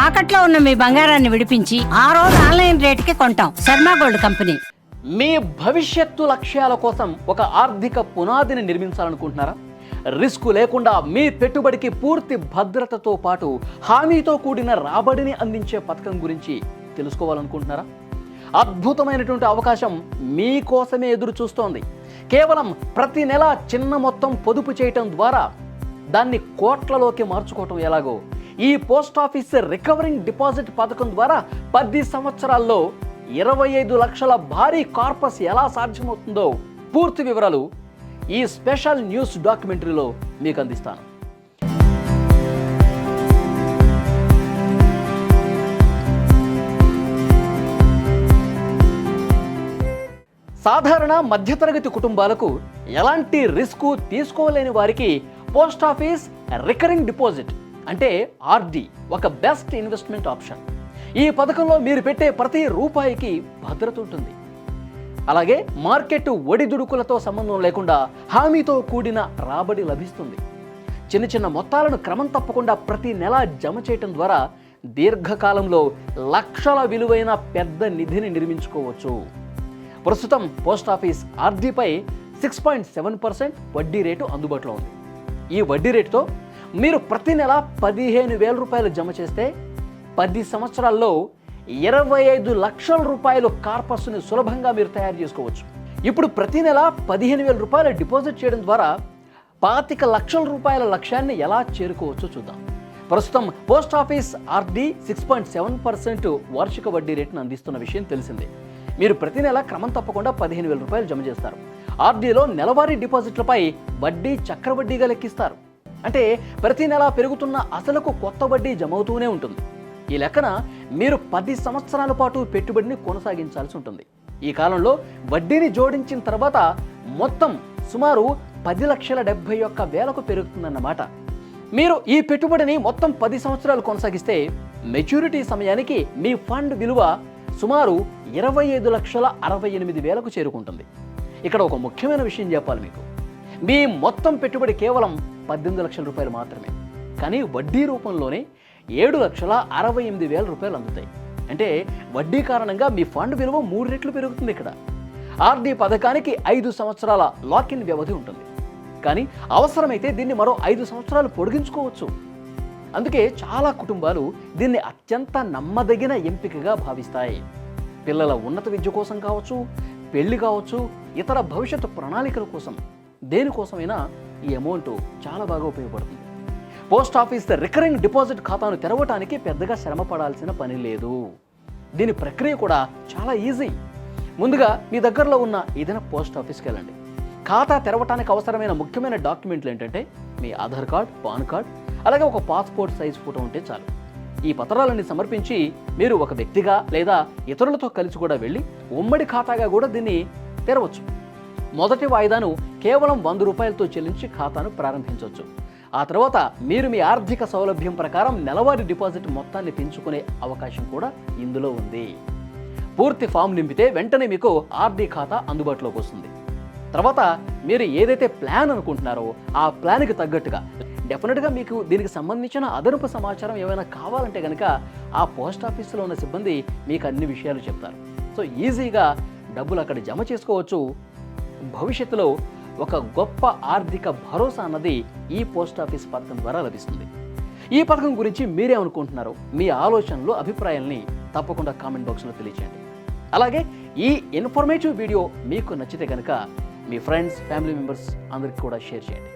తాకట్లో ఉన్న మీ బంగారాన్ని విడిపించి ఆ రోజు ఆన్లైన్ రేటుకి కొంటాం. Sharma gold company. మీ భవిష్యత్తు లక్ష్యాల కోసం ఒక ఆర్థిక పునాదిని నిర్మించాలనుకుంటున్నారా? రిస్క్ లేకుండా మీ పెట్టుబడికి పూర్తి భద్రతతో పాటు హామీతో కూడిన రాబడిని అందించే పథకం గురించి తెలుసుకోవాలనుకుంటున్నారా? అద్భుతమైనటువంటి అవకాశం మీకోసమే ఎదురు చూస్తోంది. కేవలం ప్రతి నెల చిన్న మొత్తం పొదుపు చేయటం ద్వారా దాన్ని కోట్లలోకి మార్చుకోవటం ఎలాగో ఈ పోస్ట్ ఆఫీస్ రికవరింగ్ డిపాజిట్ పథకం ద్వారా 10 సంవత్సరాల్లో 25 లక్షల భారీ కార్పస్ ఎలా సాధ్యమవుతుందో పూర్తి వివరాలు ఈ స్పెషల్ న్యూస్ డాక్యుమెంటరీలో మీకు అందిస్తాను. సాధారణ మధ్యతరగతి కుటుంబాలకు ఎలాంటి రిస్క్ తీసుకోలేని వారికి పోస్ట్ ఆఫీస్ రికరింగ్ డిపాజిట్ అంటే ఆర్డి ఒక బెస్ట్ ఇన్వెస్ట్మెంట్ ఆప్షన్. ఈ పథకంలో మీరు పెట్టే ప్రతి రూపాయికి భద్రత ఉంటుంది. అలాగే మార్కెట్ ఒడిదుడుకులతో సంబంధం లేకుండా హామీతో కూడిన రాబడి లభిస్తుంది. చిన్న చిన్న మొత్తాలను క్రమం తప్పకుండా ప్రతి నెల జమ చేయటం ద్వారా దీర్ఘకాలంలో లక్షల విలువైన పెద్ద నిధిని నిర్మించుకోవచ్చు. ప్రస్తుతం పోస్ట్ ఆఫీస్ ఆర్డీపై 6.7% వడ్డీ రేటు అందుబాటులో ఉంది. ఈ వడ్డీ రేటుతో మీరు ప్రతి నెల 15,000 రూపాయలు జమ చేస్తే 10 సంవత్సరాల్లో 25 లక్షల రూపాయలు కార్పస్ని సులభంగా మీరు తయారు చేసుకోవచ్చు. ఇప్పుడు ప్రతి నెల 15,000 రూపాయలు డిపాజిట్ చేయడం ద్వారా 25 లక్షల రూపాయల లక్ష్యాన్ని ఎలా చేరుకోవచ్చో చూద్దాం. ప్రస్తుతం పోస్ట్ ఆఫీస్ ఆర్డీ 6.7% వార్షిక వడ్డీ రేటును అందిస్తున్న విషయం తెలిసిందే. మీరు ప్రతి నెల క్రమం తప్పకుండా 15,000 రూపాయలు జమ చేస్తారు. ఆర్డీలో నెలవారీ డిపాజిట్లపై వడ్డీ చక్రవడ్డీగా లెక్కిస్తారు. అంటే ప్రతి నెల పెరుగుతున్న అసలుకు కొత్త వడ్డీ జమ అవుతూనే ఉంటుంది. ఈ లెక్కన మీరు 10 సంవత్సరాల పాటు పెట్టుబడిని కొనసాగించాల్సి ఉంటుంది. ఈ కాలంలో వడ్డీని జోడించిన తర్వాత మొత్తం సుమారు 10,71,000 పెరుగుతుందన్నమాట. మీరు ఈ పెట్టుబడిని మొత్తం 10 సంవత్సరాలు కొనసాగిస్తే మెచ్యూరిటీ సమయానికి మీ ఫండ్ విలువ సుమారు 25,68,000 చేరుకుంటుంది. ఇక్కడ ఒక ముఖ్యమైన విషయం చెప్పాలి మీకు. మీ మొత్తం పెట్టుబడి కేవలం 18 లక్షల రూపాయలు మాత్రమే, కానీ వడ్డీ రూపంలోనే 7,68,000 రూపాయలు అందుతాయి. అంటే వడ్డీ కారణంగా మీ ఫండ్ విలువ 3 రెట్లు పెరుగుతుంది. ఇక్కడ ఆర్డీ పథకానికి 5 సంవత్సరాల లాకిన్ వ్యవధి ఉంటుంది, కానీ అవసరమైతే దీన్ని మరో 5 సంవత్సరాలు పొడిగించుకోవచ్చు. అందుకే చాలా కుటుంబాలు దీన్ని అత్యంత నమ్మదగిన ఎంపికగా భావిస్తాయి. పిల్లల ఉన్నత విద్య కోసం కావచ్చు, పెళ్లి కావచ్చు, ఇతర భవిష్యత్తు ప్రణాళికల కోసం, దేనికోసమైనా ఈ అమౌంట్ చాలా బాగా ఉపయోగపడుతుంది. పోస్ట్ ఆఫీస్ రికరింగ్ డిపాజిట్ ఖాతాను తెరవటానికి పెద్దగా శ్రమ పడాల్సిన పని లేదు. దీని ప్రక్రియ కూడా చాలా ఈజీ. ముందుగా మీ దగ్గరలో ఉన్న ఏదైనా పోస్ట్ ఆఫీస్కి వెళ్ళండి. ఖాతా తెరవటానికి అవసరమైన ముఖ్యమైన డాక్యుమెంట్లు ఏంటంటే మీ ఆధార్ కార్డ్, పాన్ కార్డ్, అలాగే ఒక పాస్పోర్ట్ సైజ్ ఫోటో ఉంటే చాలు. ఈ పత్రాలన్నీ సమర్పించి మీరు ఒక వ్యక్తిగా లేదా ఇతరులతో కలిసి కూడా వెళ్ళి ఉమ్మడి ఖాతాగా కూడా దీన్ని తెరవచ్చు. మొదటి వాయిదాను కేవలం 100 రూపాయలతో చెల్లించి ఖాతాను ప్రారంభించవచ్చు. ఆ తర్వాత మీరు మీ ఆర్థిక సౌలభ్యం ప్రకారం నెలవారీ డిపాజిట్ మొత్తాన్ని పెంచుకునే అవకాశం కూడా ఇందులో ఉంది. పూర్తి ఫామ్ నింపితే వెంటనే మీకు ఆర్డీ ఖాతా అందుబాటులోకి వస్తుంది. తర్వాత మీరు ఏదైతే ప్లాన్ అనుకుంటున్నారో ఆ ప్లాన్కి తగ్గట్టుగా డెఫినెట్గా మీకు దీనికి సంబంధించిన అదనపు సమాచారం ఏమైనా కావాలంటే కనుక ఆ పోస్ట్ ఆఫీసులో ఉన్న సిబ్బంది మీకు అన్ని విషయాలు చెప్తారు. సో ఈజీగా డబ్బులు అక్కడ జమ చేసుకోవచ్చు. భవిష్యత్తులో ఒక గొప్ప ఆర్థిక భరోసా అన్నది ఈ పోస్ట్ ఆఫీస్ పథకం ద్వారా లభిస్తుంది. ఈ పథకం గురించి మీరేమనుకుంటున్నారో మీ ఆలోచనలు, అభిప్రాయాల్ని తప్పకుండా కామెంట్ బాక్స్లో తెలియచేయండి. అలాగే ఈ ఇన్ఫర్మేటివ్ వీడియో మీకు నచ్చితే కనుక మీ ఫ్రెండ్స్, ఫ్యామిలీ మెంబర్స్ అందరికీ కూడా షేర్ చేయండి.